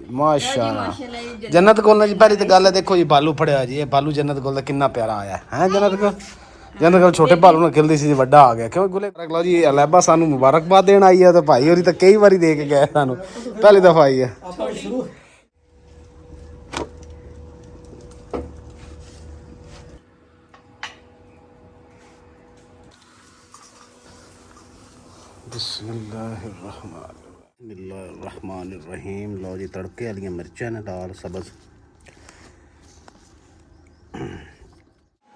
माशाल्लाह जन्नत गोल जी पहली तो गल है देखो जी बालू फड़िया जी, ये बालू जन्नत गोल कितना प्यारा आया है जन्नत गोल। जन्नत गोल छोटे भालू ने खिलती सी वड्डा आ गया क्यों गुले लो जी। अलैबा सानू मुबारकबाद देन आई है तो भाई होरी तो कई बारी दे के गए सानू, पहली दफा आई है। बिस्मिल्लाहिर्रहमानिर्रहीम। लो जी तड़के वाली मिर्चां ने दाल सब्ज।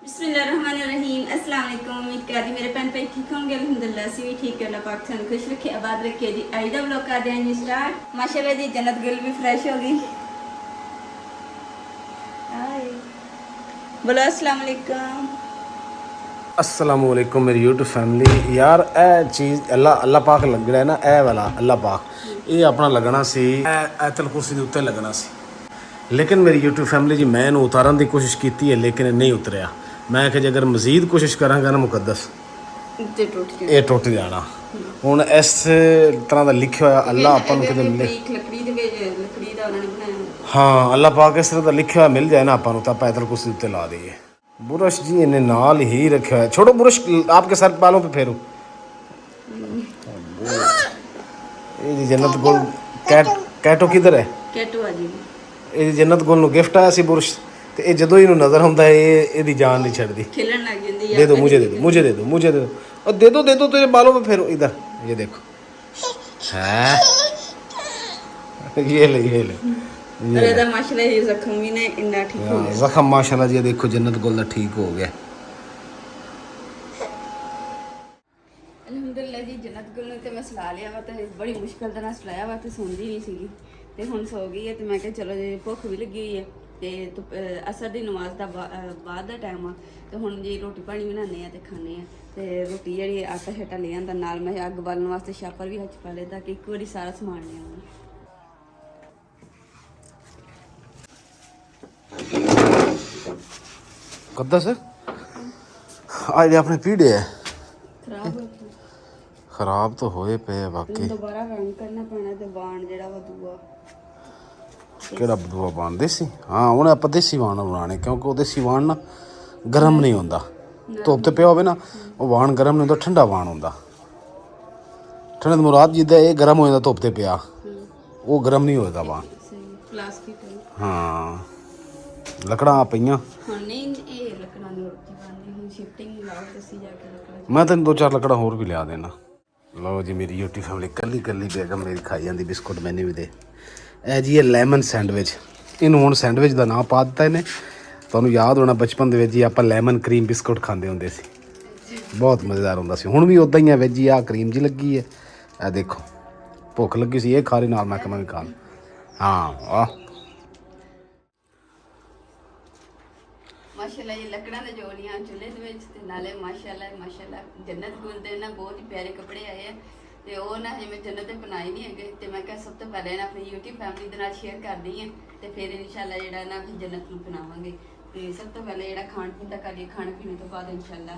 बिस्मिल्लाहिर्रहमानिर्रहीम। अस्सलाम वालेकुम। उम्मीद करती मेरे भैन भाई ठीक होंगे। अल्हम्दुलिल्लाह असीं भी ठीक है। अल्लाह पाक सानू खुश रखे आबाद रखे जी। आज दा व्लॉग कर दें जी स्टार्ट। माशाल्लाह जी जन्नत गुल भी फ्रेश हो गई। हाय बोलो अस्सलाम वालेकुम। अस्सलामु अलैकुम मेरी यूट्यूब फैमिली। यार ए चीज़ अल्लाह पाक लगना है ना, ए वाला अल्लाह पाक ये अपना लगना सी ऐतल कुर्सी के उत्ते लगना सी, लेकिन मेरी यूट्यूब फैमिली जी मैं इन्हूं उतारन की कोशिश की है लेकिन नहीं उतरिया। मैं कि अगर मजीद कोशिश करांगा ना मुकद्दस ये टुट जाना। हुण इस तरह का लिखा हुआ अल्लाह आपां नूं किते मिले, हाँ अल्लाह पाक इस तरह का लिखा हुआ मिल जाए ना आपां नूं तां आपां ऐतल कुर्सी उत्ते ला दईए। बुरश जी इन्हें नाल ही रखा है। छोड़ो बुरश आपके सर बालों पे फेरो। ये जी जन्नत गोल कैटो किधर है? कैटो आ जी। ये जन्नत गोल नूं गिफ्ट आया सी बुरश ते ये जदों इनू नजर आउंदा है ये जान नहीं छड्डदी। खिलन लग जांदी है। दे दो मुझे, दे दो मुझे, दे दो मुझे, दे दो और दे दो तेरे बालों पे फेरो इधर। ये देखो है ये ले अरे माशाल्लाह ये जख्म भी ने इन्ना ठीक हो गया। जख्म माशाल्लाह जी देखो जन्नत गोल दा ठीक हो गया। अल्हम्दुलिल्लाह जी जन्नत गुल ने ते मैं सला लिया वा ते बड़ी मुश्किल दे नाल सलाया वा ते सोंदी नहीं सीगी ते हुण सो गई है ते मैं कहा चलो जी भुख भी लगी हुई है ते असर दी नमाज दा बाद दा टाइम आ ते हुण जी रोटी पानी बनाने आ ते खाने आ ते रोटी जेहड़ी आटा छटा ले आंदा नाल मैं अग बालण वास्ते छापर भी हथ पा लेदा कि एक बारी सारा समान ले आवां। कद्दा सर आज अपने पीड़े है खराब हो खराब तो होए पे वाकई। दोबारा रंग करना पैना ते बाण जेड़ा वा दूआ केड़ा बदूआ बाण देसी। हाँ उन्हें आप देसी बाण बनाने क्योंकि वो देसी बाण ना गर्म नहीं होंदा। धुप्प ते पिया होवे ना वो बाण गर्म नहीं होंदा, ठंडा बाण होंदा। ठंडे तो मुराद जिद्दां ये गर्म हो जाता धुप्प ते पिया वो गर्म नहीं होएगा बाण। प्लास्टिक हाँ लकड़ां पईयां हुण नहीं ये लकड़ां दी रोटी बनदी हुण शिफ्टिंग लाओ दसी जाके लकड़ां मैं तेन 2-4 लकड़ा होर भी लिया देना। लो जी मेरी यूट्यूब फैमिली कल्ली कल्ली बेगम मेरी खाई जाती बिस्कुट मैंने भी दे। ए जी ये लेमन सैंडविच इनू हुण सैंडविच का नाम पा दिता इन्हें। तुहानूं याद होना बचपन दे विच जी आपां लेमन क्रीम बिस्कुट खांदे हुंदे सी, बहुत मज़ेदार हुंदा सी। हुण भी उदां ही है विच जी आ क्रीम जी लगी है। ए देखो भुख लगी सी ये खा रही नाल मैं कहा भी खा ला। हाँ वाह माशाल्लाह ये लकड़ां दे जोड़ियां चुल्हे दे विच ते नाले माशाल्लाह जन्नत गुल दे ना बहुत ही प्यारे कपड़े आए हैं ते ओह ना हजे मैं जन्नत दे बनाए नहीं है ते मैं कहा सब तो पहले ना अपनी यूट्यूब फैमिली दे नाल शेयर कर दी है ते फिर इंशाल्लाह जेड़ा ना फिर जन्नत नूं बनावांगे ते सब तो पहले जेड़ा खाण पीण दा करिए खाने पीने तो बाद इंशाल्लाह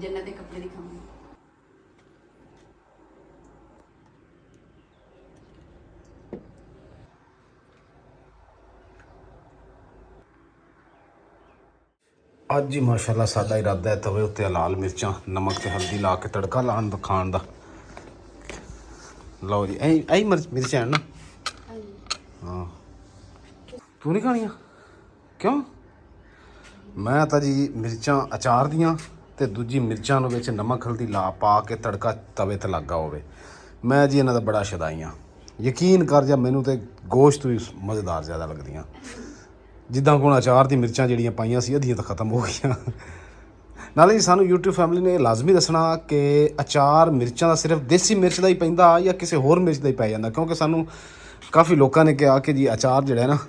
जन्नत दे कपड़े दिखावांगे। अज ही माशाल्लाह साडा इरादा है तवे उत्ते लाल मिर्चां नमक ते हल्दी ला के तड़का लाण दा खाण दा। लो जी ऐ मिर्चां ना। हाँ तू नहीं खानियां क्यों? मैं तो जी मिर्चां अचार दियां ते दूजी मिर्चां नूं विच नमक हल्दी ला पा के तड़का तवे ते लगा होवे। मैं जी इन्हां दा बड़ा शदाई हाँ। यकीन कर जा मैनू तो गोश्त भी मज़ेदार ज़्यादा लगदियां। जिद्दां हुण अचार दी मिर्चां जिहड़ियां पाईयां सी अद्धियां तो खत्म हो गईयां। नाले जी सानू यूट्यूब फैमिली ने लाजमी दसना कि अचार मिर्चां दा सिर्फ देसी मिर्च दा ही पैंदा या किसी होर मिर्च दा ही पै जांदा, क्योंकि सानू काफ़ी लोगों ने कहा कि जी अचार जिहड़ा है ना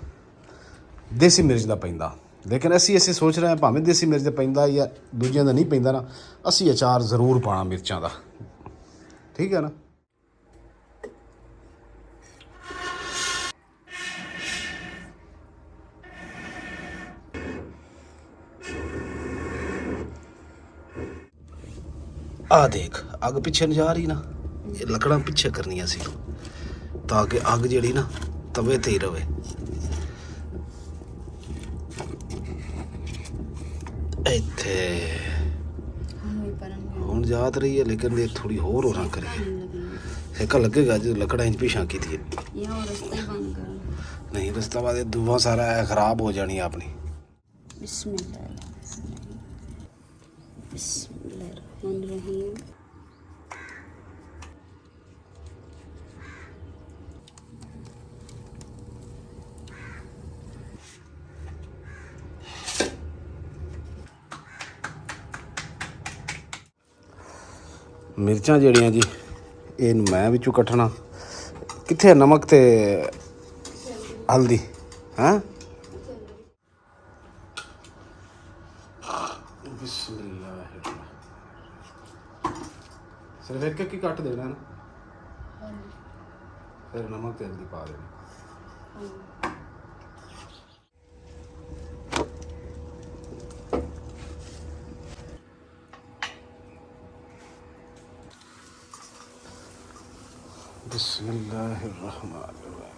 देसी मिर्च दा पैंदा, लेकिन असी सोच रहे हैं भावें देसी मिर्च दा पैंदा या दूजियां दा नहीं पैंदा ना असी अचार जरूर पाना मिर्चां दा, ठीक है ना। आ देख अग पिछे नहीं जा रही ना, ये लकड़ां पिछे करनियां सी ताकि अग जिहड़ी ना ਤਵੇ ਤੇ ਹੀ ਰਵੇ। ਇੱਥੇ ਹੁਣ ਯਾਦ ਰਹੀ ਹੈ ਲੇਕਿन ਇਹ ਥੋੜੀ ਹੋਰ ਹੋਣਾ ਕਰੀ ਸੇਕਾ लगेगा जो लकड़ा इंच पीछा की थी नहीं रास्ता बाद दुआ सारा खराब हो जानी अपनी। बिस्मिल्लाहिर्रहमानिर्रहीम। मिर्चां ਜਿਹੜੀਆਂ जी ਇਹਨੂੰ ਮੈਂ ਵਿੱਚੋਂ ਕੱਟਣਾ। ਕਿੱਥੇ ਨਮਕ ਤੇ ਹਲਦੀ ਹਾਂ। ਬਿਸਮਿਲ੍ਲਾਹ ਸਿਰਫ ਇੱਕ ਹੀ ਕੱਟ ਦੇਣਾ ਨਾ ਫਿਰ ਨਮਕ ਤੇ ਹਲਦੀ ਪਾ ਦੇਣੀ। बिस्मिल्लाहिर्रहमानिर्रहीम।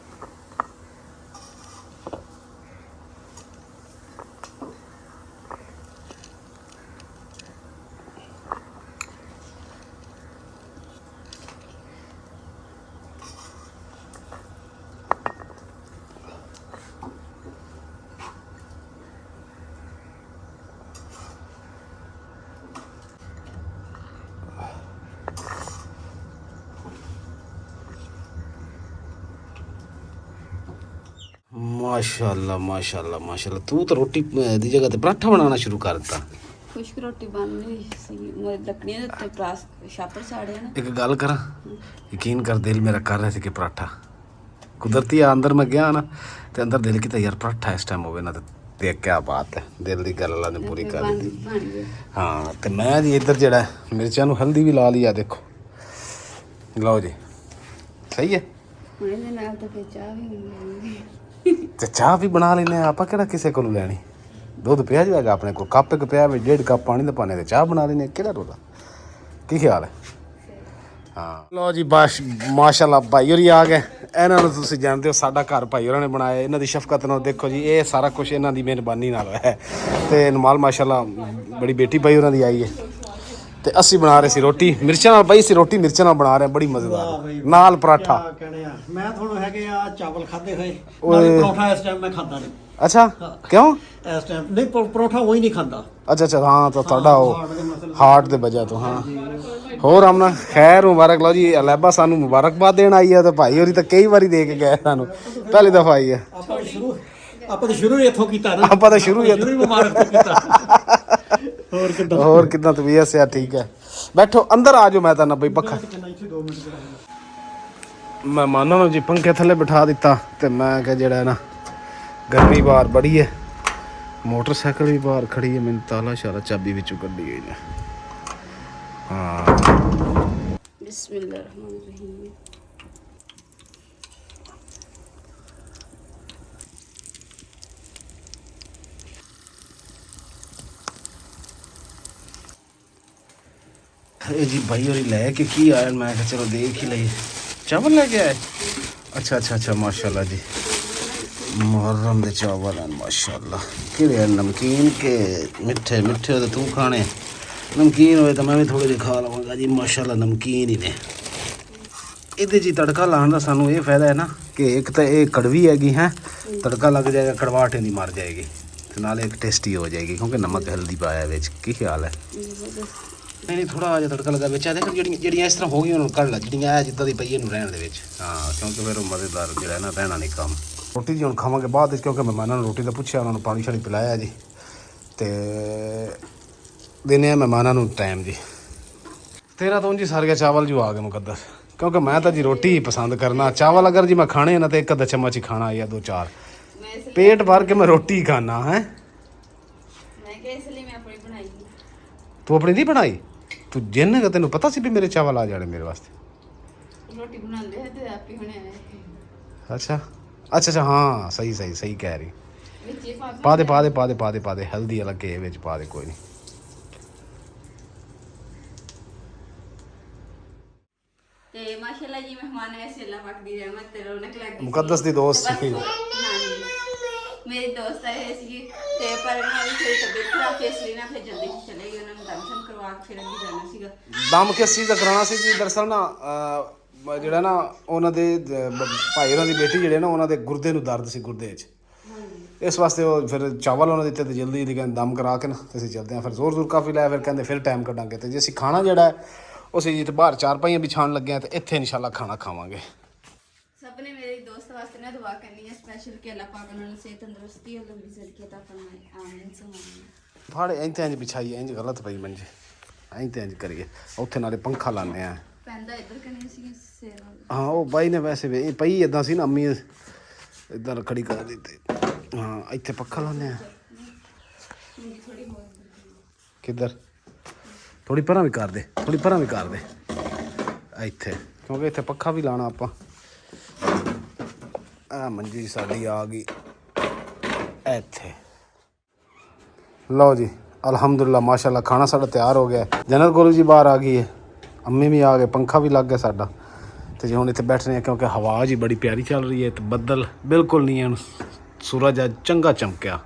माशाल्लाह माशाल्लाह माशाल्लाह तू तो रोटी दी जगह ते पराठा बनाना शुरू कर दिता। खुश्क रोटी बननी सी लकड़ियां दे उत्ते प्रास छापर साड़े ना। एक गल करा यकीन कर दिल मेरा कर रहा सी कि पराठा कुदरती अंदर मैं गया ना ते अंदर दिल की यार पराठा इस टाइम होवे ना ते क्या बात है दिल दी गल अल्लाह ने पूरी कर दी। हाँ ते मैं जी इधर जेड़ा मिर्चां नूं हल्दी भी ला ली आ देखो लो जी सही है। ਇਹਦੇ ਨਾਲ ਤਾਂ ਫਿਰ ਚਾਹ ਵੀ ਹੁੰਦੀ ਤੇ ਚਾਹ ਵੀ ਬਣਾ ਲੈਨੇ ਆਪਾਂ ਕਿਹੜਾ ਕਿਸੇ ਕੋਲੋਂ ਲੈਣੀ। ਦੁੱਧ ਪਿਆ ਜਾਏਗਾ ਆਪਣੇ ਕੋਲ ਕੱਪ ਇੱਕ ਪਿਆ ਵਿੱਚ 1.5 ਕੱਪ ਪਾਣੀ ਦਾ ਪਾਣੇ ਤੇ ਚਾਹ ਬਣਾ ਲੈਨੇ ਕਿਹੜਾ ਰੋਲਾ ਕੀ ਖਿਆਲ ਹੈ। ਹਾਂ ਲੋ ਜੀ ਬਸ ਮਾਸ਼ਾਅੱਲਾ ਭਾਈ ਹੋਰੀ ਆ ਗਏ। ਇਹਨਾਂ ਨੂੰ ਤੁਸੀਂ ਜਾਣਦੇ ਹੋ ਸਾਡਾ ਘਰ ਭਾਈ ਹੋਰਾਂ ਨੇ ਬਣਾਇਆ। ਇਹਨਾਂ ਦੀ ਸ਼ਫਕਤ ਨਾਲ ਦੇਖੋ ਜੀ ਇਹ ਸਾਰਾ ਕੁਝ ਇਹਨਾਂ ਦੀ ਮਿਹਰਬਾਨੀ ਨਾਲ ਹੈ ਤੇ ਨਮਾਲ ਮਾਸ਼ਾਅੱਲਾ ਬੜੀ ਬੇਟੀ ਭਾਈ ਹੋਰਾਂ ਦੀ ਆਈ ਹੈ ਤੇ ਅਸੀਂ ਬਣਾ ਰਹੇ ਸੀ ਰੋਟੀ ਮਿਰਚਾਂ ਨਾਲ ਪਈ ਸੀ ਰੋਟੀ ਮਿਰਚਾਂ ਨਾਲ ਬਣਾ ਰਹੇ ਬੜੀ ਮਜ਼ੇਦਾਰ ਨਾਲ ਪਰਾਠਾ। ਮੈਂ ਤੁਹਾਨੂੰ ਹੈਗੇ ਆ ਚਾਵਲ ਖਾਦੇ ਹੋਏ ਨਾਲੇ ਪਰੌਠਾ ਇਸ ਟਾਈਮ ਮੈਂ ਖਾਂਦਾ ਨਹੀਂ। ਅੱਛਾ ਕਿਉਂ ਇਸ ਟਾਈਮ ਨਹੀਂ ਪਰੌਠਾ ਉਹੀ ਨਹੀਂ ਖਾਂਦਾ। ਅੱਛਾ ਅੱਛਾ ਹਾਂ ਤਾਂ ਤੁਹਾਡਾ ਉਹ ਹਾਰਟ ਦੇ ਵਜ੍ਹਾ ਤੋਂ ਹਾਂ ਹੋਰ ਆਮਨਾ ਖੈਰ ਮੁਬਾਰਕ ਲਓ ਜੀ ਅਲੈਬਾ ਸਾਨੂੰ ਮੁਬਾਰਕਬਾਦ ਦੇਣ ਆਈ ਹੈ ਤੇ ਭਾਈ ਹੋਰੀ ਤਾਂ ਕਈ ਵਾਰੀ ਦੇ ਕੇ ਗਏ ਸਾਨੂੰ ਪਹਿਲੀ ਦਫਾ ਆਈ ਹੈ। ਆਪਾਂ ਤਾਂ ਸ਼ੁਰੂ ਇੱਥੋਂ ਕੀਤਾ ਨਾ ਆਪਾਂ ਤਾਂ ਸ਼ੁਰੂ ਹੀ ਮੁਬਾਰਕ ਤੋਂ ਕੀਤਾ। ਹੋਰ ਕਿਦਾਂ ਤਬੀਅਤ ਸਿਆ ਠੀਕ ਹੈ ਬੈਠੋ ਅੰਦਰ ਆ ਜਾਓ ਮੈਂ ਤਾਂ ਨਾ ਬਈ ਪੱਖਾ ਮਹਿਮਾਨਾਂ ਨੂੰ ਜੀ ਪੰਖੇ ਥੱਲੇ ਬਿਠਾ ਦਿੱਤਾ ਤੇ ਮੈਂ ਕਿਹਾ ਜਿਹੜਾ ਨਾ ਗਰਮੀ ਬਾਹਰ ਬੜੀ ਹੈ ਮੋਟਰਸਾਈਕਲ ਵੀ ਬਾਹਰ ਖੜੀ ਹੈ ਮੈਨੂੰ ਤਾਲਾ ਸ਼ਾਲਾ ਚਾਬੀ ਵਿੱਚੋਂ ਕੱਢੀ ਗਈ ਨੇ। ਹਾਂ ਬਿਸਮਿਲ੍ਲਾਹਿਰਰਹਿਮਾਨਿਰਰਹੀਮ। ਇਹ ਜੀ ਭਾਈ ਹੋਰੀ ਲੈ ਕੇ ਕੀ ਆਇਆ ਮੈਂ ਕਿਹਾ ਚਲੋ ਦੇਖ ਹੀ ਲਈਏ ਚਾਵਲ ਲੈ ਕੇ ਆਏ। ਅੱਛਾ ਅੱਛਾ ਅੱਛਾ ਮਾਸ਼ਾਅੱਲਾ ਜੀ ਮੁਹर्रम ਦੇ ਚਾਵਲ ਹਨ ਮਾਸ਼ਾਅੱਲਾ ਕਿਹੜੇ ਨਮਕੀਨ ਕੇ ਮਿੱਠੇ ਮਿੱਠੇ ਤੇ ਤੂੰ ਖਾਣੇ ਨਮਕੀਨ ਹੋਏ ਤਾਂ ਮੈਂ ਵੀ ਥੋੜੇ ਜਿਹੇ ਖਾ ਲਵਾਂਗਾ ਜੀ ਮਾਸ਼ਾਅੱਲਾ ਨਮਕੀਨ ਹੀ ਨੇ। ਇਹਦੇ ਜੀ ਤੜਕਾ ਲਾਉਣ ਦਾ ਸਾਨੂੰ ਇਹ ਫਾਇਦਾ ਹੈ ਨਾ ਕਿ ਇੱਕ ਤਾਂ ਇਹ ਕੜਵੀ ਹੈਗੀ ਹੈ ਤੜਕਾ ਲੱਗ ਜਾਏਗਾ ਕੜਵਾਹਟ ਨਹੀਂ ਮਰ ਜਾਏਗੀ ਤੇ ਨਾਲੇ ਇੱਕ ਟੇਸਟੀ ਹੋ ਜਾਏਗੀ ਕਿਉਂਕਿ ਨਮਕ ਹਲਦੀ ਪਾਇਆ ਵਿੱਚ। ਕੀ ਖਿਆਲ ਹੈ ਨਹੀਂ ਥੋੜਾ ਜਿਹਾ ਤੜਕਾ ਲੱਗਾ ਵਿੱਚ ਆ ਦੇਖ ਜਿਹੜੀਆਂ ਇਸ ਤਰ੍ਹਾਂ ਹੋ ਗਈਆਂ ਉਹਨੂੰ ਕੱਢ ਲੈ ਜਿਹੜੀਆਂ ਜਿੱਦਾਂ ਦੀ ਪਈ ਇਹਨੂੰ ਰਹਿਣ ਦੇ ਵਿੱਚ। ਹਾਂ ਕਿਉਂਕਿ ਫਿਰ ਉਹ ਮਜ਼ੇਦਾਰ ਜਿਹੜਾ ਨਾ ਰਹਿਣਾ ਨਹੀਂ ਕੰਮ। ਰੋਟੀ ਜੀ ਹੁਣ ਖਾਵਾਂਗੇ ਬਾਅਦ ਵਿੱਚ ਕਿਉਂਕਿ ਮਹਿਮਾਨਾਂ ਨੂੰ ਰੋਟੀ ਦਾ ਪੁੱਛਿਆ ਉਹਨਾਂ ਨੂੰ ਪਾਣੀ ਸ਼ਾਣੀ ਪਿਲਾਇਆ ਜੀ ਤੇ ਦੇਣੇ ਆ ਮਹਿਮਾਨਾਂ ਨੂੰ ਟਾਈਮ ਜੀ। ਤੇਰਾ ਤੋਂ ਜੀ ਸਾਰੀਆਂ ਚਾਵਲ ਜੋ ਆ ਗਏ ਮੁਕੱਦਸ ਕਿਉਂਕਿ ਮੈਂ ਤਾਂ ਜੀ ਰੋਟੀ ਹੀ ਪਸੰਦ ਕਰਨਾ ਚਾਵਲ ਅਗਰ ਜੀ ਮੈਂ ਖਾਣੇ ਨਾ ਤਾਂ ਇੱਕ ਅੱਧਾ ਚਮਚ ਹੀ ਖਾਣਾ ਜਾਂ 2-4 पेट भर के मैं रोटी खाना है। तू अपनी नहीं बनाई तू जिन का तेन पता सी भी मेरे चावल आ जाने मेरे वास्ते रोटी बनाते हैं तो आप ही होने आए। अच्छा अच्छा अच्छा हाँ सही सही सही कह रही पा दे पा दे पा दे पा दे पा दे हल्दी अलग के विच पा दे कोई नहीं। ਤੇ ਮਾਸ਼ਾਅੱਲਾ ਜੀ ਮਹਿਮਾਨ ਐਸੇ ਲਾ ਪਾਕ ਦੀ ਰਹਿਮਤ ਤੇ ਰੌਣਕ ਲੱਗ ਗਈ ਮੁਕੱਦਸ ਦੀ ਦੋਸਤ ਸੀ। ਹਾਂਜੀ ਮੇਰੀ ਦੋਸਤ ਆਏ ਸੀਗੇ ਤੇ ਪਰ ਉਹਨਾਂ ਦੀ ਥੋੜੀ ਤਬੀਅਤ ਖਰਾਬ ਸੀ, ਇਸ ਲਈ ਨਾ ਫਿਰ ਜਲਦੀ ਚਲੇ ਗਏ। ਉਹਨਾਂ ਨੂੰ ਦਰਸ਼ਨ ਕਰਵਾ ਕੇ ਫਿਰ ਅੱਗੇ ਜਾਣਾ ਸੀਗਾ। ਦਮ ਕਿਸ ਚੀਜ਼ ਦਾ ਕਰਾਉਣਾ ਸੀ ਜੀ? ਦਰਅਸਲ ਨਾ ਜਿਹੜਾ ਨਾ ਉਹਨਾਂ ਦੇ ਭਾਈ ਉਹਨਾਂ ਦੀ ਬੇਟੀ ਜਿਹੜੇ ਨਾ ਉਹਨਾਂ ਦੇ ਗੁਰਦੇ ਨੂੰ ਦਰਦ ਸੀ ਗੁਰਦੇ 'ਚ, ਇਸ ਵਾਸਤੇ ਉਹ ਫਿਰ ਚਾਵਲ ਉਹਨਾਂ ਦਿੱਤੇ ਤੇ ਜਲਦੀ ਜਲਦੀ ਕਹਿੰਦੇ ਦਮ ਕਰਾ ਕੇ ਨਾ ਤੇ ਅਸੀਂ ਚੱਲਦੇ ਹਾਂ। ਫਿਰ ਜ਼ੋਰ ਜ਼ੋਰ ਕਾਫੀ ਲਾਇਆ, ਫਿਰ ਕਹਿੰਦੇ ਫਿਰ ਟਾਈਮ ਕੱਢਾਂਗੇ। ਤੇ ਜੇ ਅਸੀਂ ਖਾਣਾ ਜਿਹੜਾ ਹੈ ਉਹ ਅਸੀਂ ਜਿੱਥੇ ਬਾਹਰ ਚਾਰਪਾਈਆਂ ਵਿਛਾਉਣ ਲੱਗੇ ਹਾਂ ਤੇ ਇੱਥੇ ਇਨਸ਼ਾਅੱਲਾ ਖਾਣਾ ਖਾਵਾਂਗੇ। ਸਭ ਨੇ ਮੇਰੇ ਦੋਸਤ ਵਾਸਤੇ ਨਾ ਦੁਆ ਕਰਨੀ ਹੈ ਸਪੈਸ਼ਲ ਕਿ ਅੱਲਾਹ ਪਾਕ ਉਹਨਾਂ ਨੂੰ ਸਿਹਤ ਤੰਦਰੁਸਤੀ और लंबी ज़िंदगी अता फरमाए आमीन सुभान। ਫਾੜੇ ਇੰਜ ਤੇ ਇੰਜ ਵਿਛਾਈਏ, ਇੰਜ ਗਲਤ ਪਈ ਮੰਜੇ, ਇੰਜ ਤੇ ਇੰਜ ਕਰੀਏ। ਉੱਥੇ ਨਾਲੇ ਪੰਖਾ ਲਾਉਂਦੇ ਆ। ਪੈਂਦਾ ਇੱਧਰ ਕਰਨੀ ਸੀ ਸਿਰ ਹਾਂ ਉਹ ਬਾਈ ਨੇ ਵੈਸੇ ਵੀ ਇਹ ਪਈ ਇਦਾਂ ਸੀ ਨਾ, ਅੰਮੀ ਇਦਾਂ ਰੱਖੜੀ ਕਰ ਦਿੱਤੀ। ਹਾਂ ਇੱਥੇ ਪੱਖਾ ਲਾਉਂਦੇ ਆ। ਥੋੜੀ ਹੋਰ ਕਿੱਧਰ? ਥੋੜੀ ਪਰਾਂ ਵੀ ਕਰ ਦੇ, ਥੋੜੀ ਪਰਾਂ ਵੀ ਕਰ ਦੇ ਇੱਥੇ, ਕਿਉਂਕਿ ਇੱਥੇ ਪੱਖਾ ਵੀ ਲਾਣਾ ਆਪਾਂ। ਆ ਮੰਜੀ ਸਾਡੀ ਆ ਗਈ ਇੱਥੇ। ਲਓ ਜੀ ਅਲਹਮਦੁਲਿਲਾ ਮਾਸ਼ਾਅੱਲਾ ਖਾਣਾ ਸਾਡਾ ਤਿਆਰ ਹੋ ਗਿਆ। ਜਨਤ ਗੁਰੂ ਜੀ ਬਾਹਰ ਆ ਗਈ ਹੈ, ਅੰਮੀ ਵੀ ਆ ਗਏ, ਪੰਖਾ ਵੀ ਲੱਗ ਗਿਆ ਸਾਡਾ। ਤੇ ਜੀ ਹੁਣ ਇੱਥੇ ਬੈਠਨੇ ਆ ਕਿਉਂਕਿ ਹਵਾ ਜੀ ਬੜੀ ਪਿਆਰੀ ਚੱਲ ਰਹੀ ਹੈ ਤੇ ਬੱਦਲ ਬਿਲਕੁਲ ਨਹੀਂ ਹਨ। ਸੂਰਜ ਅੱਜ ਚੰਗਾ ਚਮਕਿਆ,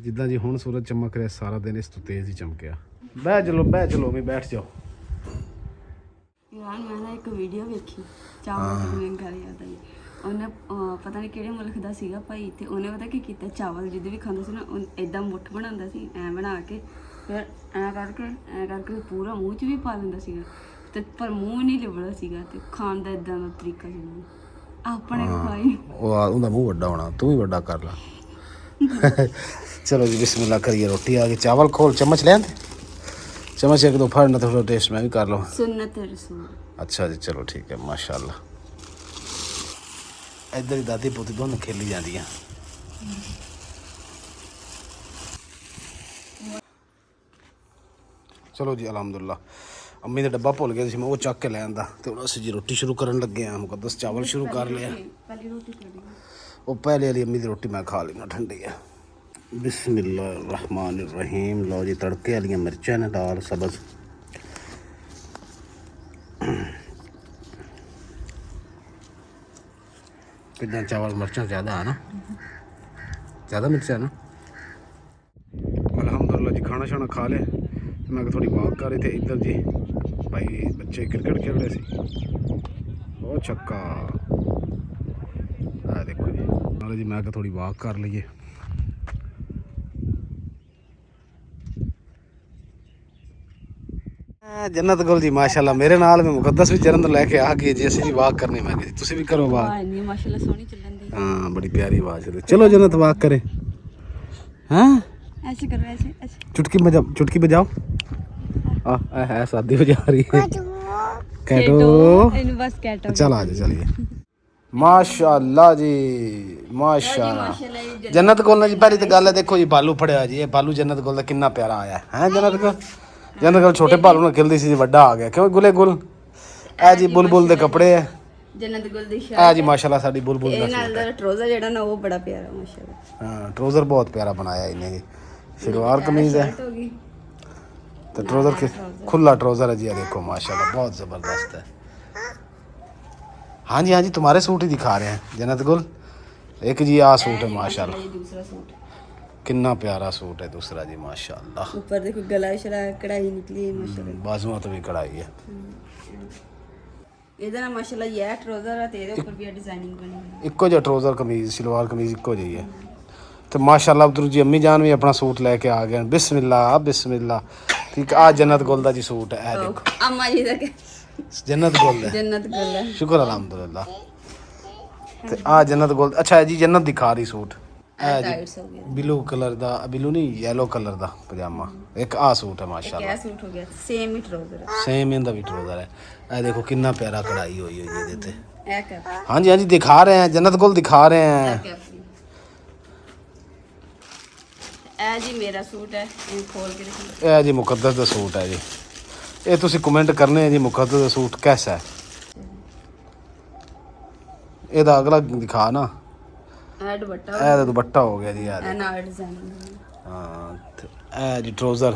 ਜਿੱਦਾਂ ਜੀ ਹੁਣ ਸੂਰਜ ਚਮਕ ਰਿਹਾ ਸਾਰਾ ਦਿਨ ਇਸ ਤੋਂ ਤੇਜ਼ ਹੀ ਚਮਕਿਆ। ਬਹਿ ਚਲੋ ਮੈਂ ਬੈਠ ਜਾਓ। ਯਾਰ ਮੈਂ ਨਾ ਇੱਕ ਵੀਡੀਓ ਵੇਖੀ ਚਾਵਲ ਦੀ ਗੱਲ ਯਾਦ ਆਈ। ਉਹਨੇ ਪਤਾ ਨਹੀਂ ਕਿਹੜੇ ਮੁਲਕ ਦਾ ਸੀਗਾ ਭਾਈ, ਤੇ ਉਹਨੇ ਪਤਾ ਕੀ ਕੀਤਾ, ਚਾਵਲ ਜਿੱਦ ਵੀ ਖਾਂਦਾ ਸੀ ਨਾ ਇਦਾਂ ਮੁੱਠ ਬਣਾਉਂਦਾ ਸੀ ਐਂ ਬਣਾ ਕੇ, ਫਿਰ ਐਂ ਕਰਕੇ ਪੂਰਾ ਮੂੰਹ 'ਚ ਵੀ ਪਾ ਲੈਂਦਾ ਸੀਗਾ ਤੇ ਪਰ ਮੂੰਹ ਨਹੀਂ ਲਿਬੜਾ ਸੀਗਾ। ਤੇ ਖਾਣ ਦਾ ਇਦਾਂ ਦਾ ਤਰੀਕਾ ਸੀ ਆਪਣੇ ਕੋ ਖਾਈ। ਉਹਦਾ ਮੂੰਹ ਵੱਡਾ ਹੋਣਾ, ਤੂੰ ਵੀ ਵੱਡਾ ਕਰ ਲਾ। ਚਲੋ ਜੀ ਬਿਸਮਿल्लाह करिए। रोटी आ गई, चावल खोल, चम्मच ले आते, चम्मच एक दो फाड़ना थोड़ा टेस्ट मैं भी कर लो। सुन्नत रसूल। अच्छा जी चलो ठीक है माशाल्लाह। इधर ही दादी पोती दोनों खेली जाती हैं। चलो जी अलहमदुलिल्लाह। अम्मी का डब्बा भुल गया मैं वो चक के ले आंदा ते हुण असीं जी रोटी शुरू करन लगे हैं। मुकद्दस चावल शुरू कर लिया। वो पहले वाली अम्मी की रोटी मैं खा लेना, ठंडी है। बिस्मिल्लाहिर्रहमानिर्रहीम। लो जी तड़के वाली मिर्चां ने दाल सब्ज़ कितना चावल मिर्चा ज़्यादा है ना, ज़्यादा मिर्चा है ना। अल्हम्दुलिल्लाह जी खाना शाना खा लिया। मैं थोड़ी वॉक कर रही थे इधर जी, भाई बच्चे क्रिकेट खेल रहे थे। बहुत छक्का आ देखो जी। नाले जी मैं थोड़ी वॉक कर लीए। जन्नत गुल जी माशाल्लाह मेरे नाल में मुकद्दस भी चरण लैके आ गई जी। असीं भी वॉक करनी, मैं कही तुसीं भी करो वॉक। माशाल्लाह सोहनी चलन दी। हाँ बड़ी प्यारी आवाज है। चलो जन्नत वॉक करे। हाँ ऐसे करो, ऐसे ऐसे चुटकी बजाओ। है शादी बजा रही है। कैटो इन बस कैटो। चल आ जाओ चलिए। माशाल्लाह जी माशाल्लाह। जन्नत गुल ने जी पहली तो गल है देखो जी बालू फड़िया जी। ये बालू जन्नत गुल का कितना प्यारा आया है। जन्नत गुल छोटे भालू ने खिलती सी, वड्डा आ गया क्यों गुले गुल। ए जी बुलबुल दे कपड़े है। जन्नत गुल दी शर्ट है जी माशाल्लाह साडी बुलबुल दा सूट है। ट्राउजर जेड़ा ना वो बड़ा प्यारा माशाल्लाह। हां ट्राउजर बहुत प्यारा बनाया इन्हें जी। सलवार कमीज है तो ट्राउजर के खुला ट्राउजर है जी। देखो माशाल्लाह बहुत ज़बरदस्त है। हाँ जी तुम्हारे सूट ही दिखा रहे हैं जन्नत गुल। एक जी आ सूट है माशाल्लाह, ये दूसरा सूट कितना प्यारा सूट है दूसरा जी माशाल्लाह। ऊपर देखो गला शरा कढ़ाई निकली है माशाल्लाह। बाजुओं तो भी कढ़ाई है। इधर ना माशाल्लाह ये ट्राउजर है, तेरे ऊपर भी डिजाइनिंग बनी है। इक्को जो ट्राउजर कमीज सलवार कमीज इक्को जी है। तो माशाल्लाह उधर जी अम्मी जान भी अपना सूट लेके आ गए। बिस्मिल्लाह बिस्मिल्लाह। ठीक आ जन्नत गुल दा जी सूट है। देखो अम्मा जी दा जन्नत गुल है। जन्नत गुल है। शुक्र अल्हम्दुलिल्लाह। ते आ जन्नत गुल अच्छा है जी। जन्नत दिखा रही सूट ब्लू कलर दा, ब्लू नहीं येलो कलर दा पजामा। एक आ सूट है माशाल्लाह। क्या सूट हो गया सेम ही ट्राउजर है। सेम इंदा भी ट्राउजर है। ए देखो कितना प्यारा कढ़ाई हुई है ये ते। ए कर हाँ जी दिखा रहे हैं जन्नत गुल दिखा रहे हैं। ए जी मेरा सूट है, ये खोल के देखो। ए जी मुकद्दस दा सूट है जी। ये तुसी कमेंट करने हैं जी मुकद्दस दा सूट कैसा है। ਇਹਦਾ ਅਗਲਾ ਦਿਖਾ ਨਾ। ਇਹ ਦੁਪੱਟਾ ਇਹ ਦੁਪੱਟਾ ਹੋ ਗਿਆ ਜੀ ਯਾਰ। ਇਹ ਨਾਲ ਡਿਜ਼ਾਈਨ। ਹਾਂ ਇਹ ਜੀ ट्राउजर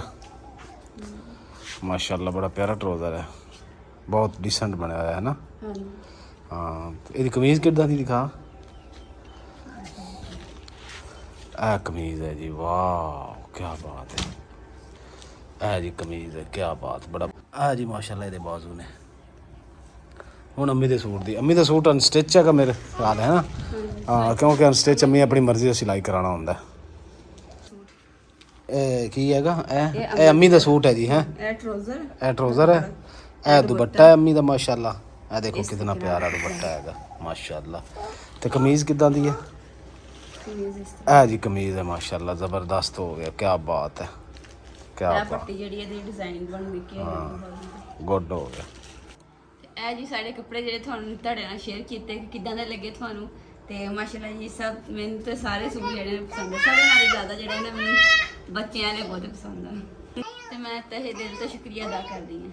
माशाल्लाह बड़ा प्यारा ट्राउजर है। बहुत डिसेंट बनाया है ना। ਹਾਂ ਇਹਦੀ ਕਮੀਜ਼ ਕਿੱਦਾਂ ਦੀ ਦਿਖਾ। ਇਹ ਕਮੀਜ਼ ਹੈ ਜੀ, ਵਾਹ ਕੀ ਬਾਤ ਹੈ। ਇਹ ਜੀ ਕਮੀਜ਼ ਹੈ, ਕੀ ਬਾਤ, ਬੜਾ ਆ ਜੀ ਮਾਸ਼ਾਅੱਲਾ ਇਹਦੇ ਬਾਜ਼ੂ ਨੇ। ਹੁਣ ਅੰਮੀ ਦੇ ਸੂਟ ਦੀ, ਅੰਮੀ ਦਾ ਸੂਟ ਅਨਸਟਿਚ ਹੈਗਾ ਮੇਰੇ ਖਿਆਲ ਹੈ ਨਾ। ਹਾਂ ਕਿਉਂਕਿ ਅਨਸਟਿਚ ਅੰਮੀ ਆਪਣੀ ਮਰਜ਼ੀ ਦਾ ਸਿਲਾਈ ਕਰਾਉਣਾ ਹੁੰਦਾ। ਇਹ ਕੀ ਹੈਗਾ, ਇਹ ਅੰਮੀ ਦਾ ਸੂਟ ਹੈ ਜੀ। ਹੈ ਇਹ ਟਰੋਜ਼ਰ, ਇਹ ਟਰੋਜ਼ਰ ਹੈ, ਇਹ ਦੁਪੱਟਾ ਹੈ ਅੰਮੀ ਦਾ ਮਾਸ਼ਾਅੱਲਾ। ਇਹ ਦੇਖੋ ਕਿਤਨਾ ਪਿਆਰਾ ਦੁਪੱਟਾ ਹੈਗਾ ਮਾਸ਼ਾਅੱਲਾ। ਤੇ ਕਮੀਜ਼ ਕਿੱਦਾਂ ਦੀ ਹੈ। ਇਹ ਜੀ ਕਮੀਜ਼ ਹੈ ਮਾਸ਼ਾਅੱਲਾ, ਜ਼ਬਰਦਸਤ ਹੋ ਗਿਆ, ਕੀ ਬਾਤ ਹੈ, ਕੀ ਬਾਤ। ਪੱਟੀ ਜਿਹੜੀ ਇਹਦੀ ਡਿਜ਼ਾਈਨ ਬਣ ਗਈ ਕਿ ਗੁੱਡ ਹੋ ਗਿਆ। ਇਹ ਜੀ ਸਾਡੇ ਕੱਪੜੇ ਜਿਹੜੇ ਤੁਹਾਨੂੰ ਤੁਹਾਡੇ ਨਾਲ ਸ਼ੇਅਰ ਕੀਤੇ ਕਿ ਕਿੱਦਾਂ ਦੇ ਲੱਗੇ ਤੁਹਾਨੂੰ। ਤੇ ਮਾਸ਼ਾਅੱਲਾ ਜੀ ਸਭ ਮੈਨੂੰ ਤੇ ਸਾਰੇ ਸੂਟ ਜਿਹੜੇ ਨੇ ਪਸੰਦ ਆ, ਸਾਰੇ ਨਾਲੋਂ ਜ਼ਿਆਦਾ ਜਿਹੜੇ ਨੇ ਮੈਨੂੰ ਬੱਚਿਆਂ ਨੇ ਬਹੁਤ ਪਸੰਦ ਆ। ਤੇ ਮੈਂ ਤਹਿ ਦਿਲ ਤੋਂ ਸ਼ੁਕਰੀਆ ਅਦਾ ਕਰਦੀ ਹਾਂ।